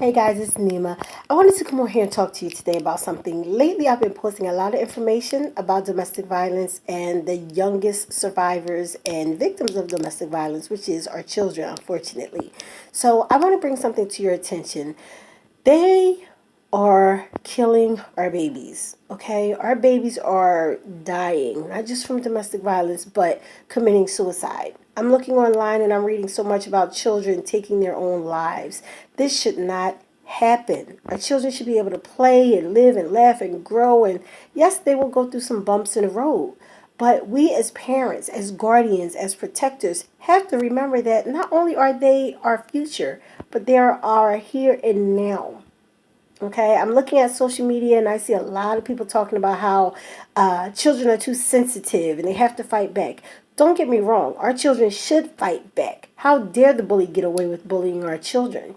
Hey guys, it's Nima. I wanted to come over here and talk to you today about something. Lately, I've been posting a lot of information about domestic violence and the youngest survivors and victims of domestic violence, which is our children, unfortunately. So, I want to bring something to your attention. They are killing our babies, okay? Our babies are dying, not just from domestic violence, but committing suicide. I'm looking online and I'm reading so much about children taking their own lives. This should not happen. Our children should be able to play and live and laugh and grow. And yes, they will go through some bumps in the road. But we as parents, as guardians, as protectors, have to remember that not only are they our future, but they are our here and now. Okay, I'm looking at social media and I see a lot of people talking about how children are too sensitive and they have to fight back. Don't get me wrong, our children should fight back. How dare the bully get away with bullying our children?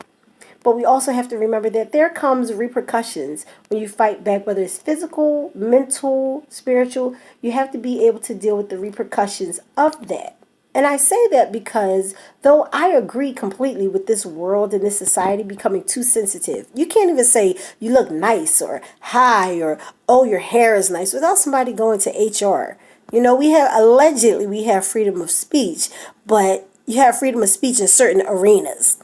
But we also have to remember that there comes repercussions when you fight back, whether it's physical, mental, spiritual. You have to be able to deal with the repercussions of that. And I say that because though I agree completely with this world and this society becoming too sensitive, you can't even say you look nice or hi or oh your hair is nice without somebody going to HR. We have allegedly we have freedom of speech, but you have freedom of speech in certain arenas.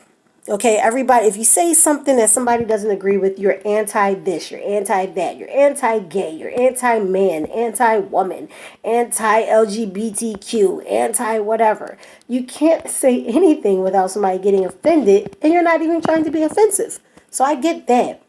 Okay, everybody, if you say something that somebody doesn't agree with, you're anti this, you're anti that, you're anti gay, you're anti man, anti woman, anti LGBTQ, anti whatever. You can't say anything without somebody getting offended, and you're not even trying to be offensive. So I get that.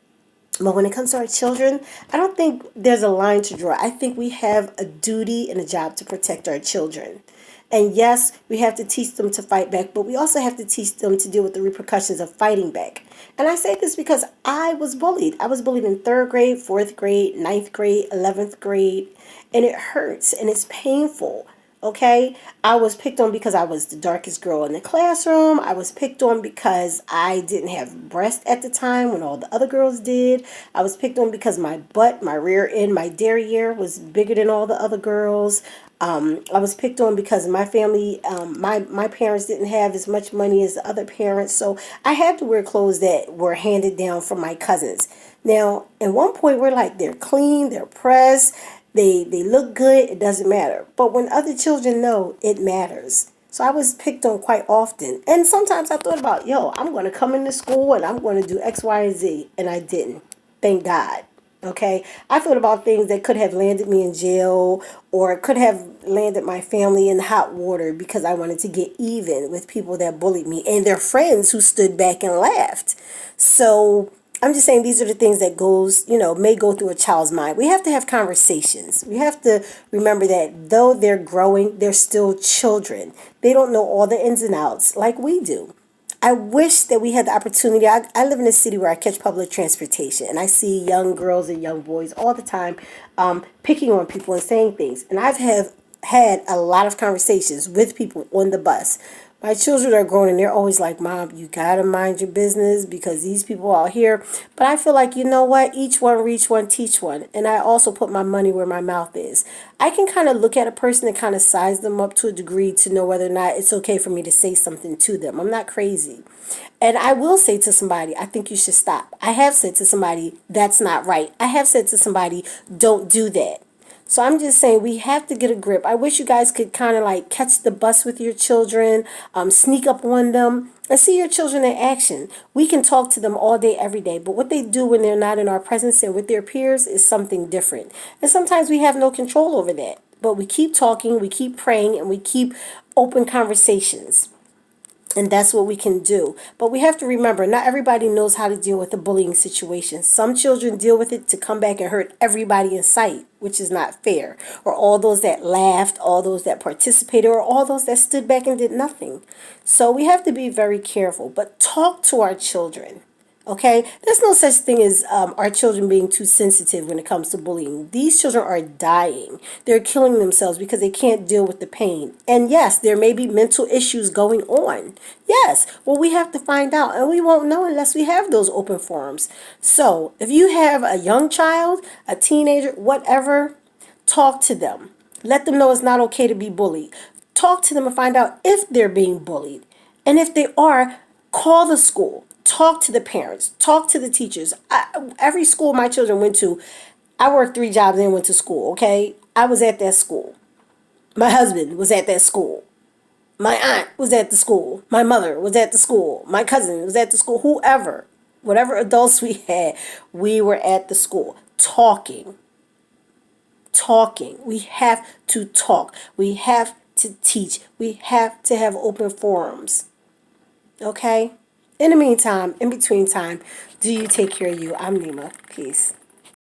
But when it comes to our children, I don't think there's a line to draw. I think we have a duty and a job to protect our children. And yes, we have to teach them to fight back, but we also have to teach them to deal with the repercussions of fighting back. And I say this because I was bullied. I was bullied in third grade, fourth grade, ninth grade, 11th grade, and it hurts and it's painful. Okay, I was picked on because I was the darkest girl in the classroom. I was picked on because I didn't have breasts at the time when all the other girls did. I was picked on because my butt, my rear end, my derriere was bigger than all the other girls. I was picked on because my family, my parents didn't have as much money as the other parents, so I had to wear clothes that were handed down from my cousins. Now, at one point, we're like, they're clean, they're pressed, they look good, it doesn't matter. But when other children know, it matters. So I was picked on quite often. And sometimes I thought about, yo, I'm going to come into school and I'm going to do X, Y, and Z. And I didn't. Thank God. Okay. I thought about things that could have landed me in jail or could have landed my family in hot water because I wanted to get even with people that bullied me and their friends who stood back and laughed. So I'm just saying these are the things that may go through a child's mind. We have to have conversations. We have to remember that though they're growing, they're still children. They don't know all the ins and outs like we do. I wish that we had the opportunity. I live in a city where I catch public transportation, and I see young girls and young boys all the time picking on people and saying things. And I've have had a lot of conversations with people on the bus. My children are grown and they're always like, Mom, you gotta mind your business because these people out here. But I feel like, you know what? Each one reach one, teach one. And I also put my money where my mouth is. I can kind of look at a person and kind of size them up to a degree to know whether or not it's okay for me to say something to them. I'm not crazy. And I will say to somebody, I think you should stop. I have said to somebody, that's not right. I have said to somebody, don't do that. So I'm just saying we have to get a grip. I wish you guys could kind of like catch the bus with your children, sneak up on them, and see your children in action. We can talk to them all day, every day, but what they do when they're not in our presence and with their peers is something different. And sometimes we have no control over that. But we keep talking, we keep praying, and we keep open conversations. And that's what we can do. But we have to remember, not everybody knows how to deal with a bullying situation. Some children deal with it to come back and hurt everybody in sight, which is not fair. Or all those that laughed, all those that participated, or all those that stood back and did nothing. So we have to be very careful. But talk to our children. Okay, there's no such thing as our children being too sensitive when it comes to bullying. These children are dying. They're killing themselves because they can't deal with the pain. And yes, there may be mental issues going on. Yes, well, we have to find out, and we won't know unless we have those open forums. So if you have a young child, a teenager, whatever, talk to them. Let them know it's not okay to be bullied. Talk to them and find out if they're being bullied. And if they are, call the school. Talk to the parents. Talk to the teachers. Every school my children went to, I worked 3 jobs and went to school, okay? I was at that school. My husband was at that school. My aunt was at the school. My mother was at the school. My cousin was at the school. Whoever, whatever adults we had, we were at the school talking. Talking. We have to talk. We have to teach. We have to have open forums. Okay? In the meantime, in between time, do you take care of you? I'm Nima. Peace.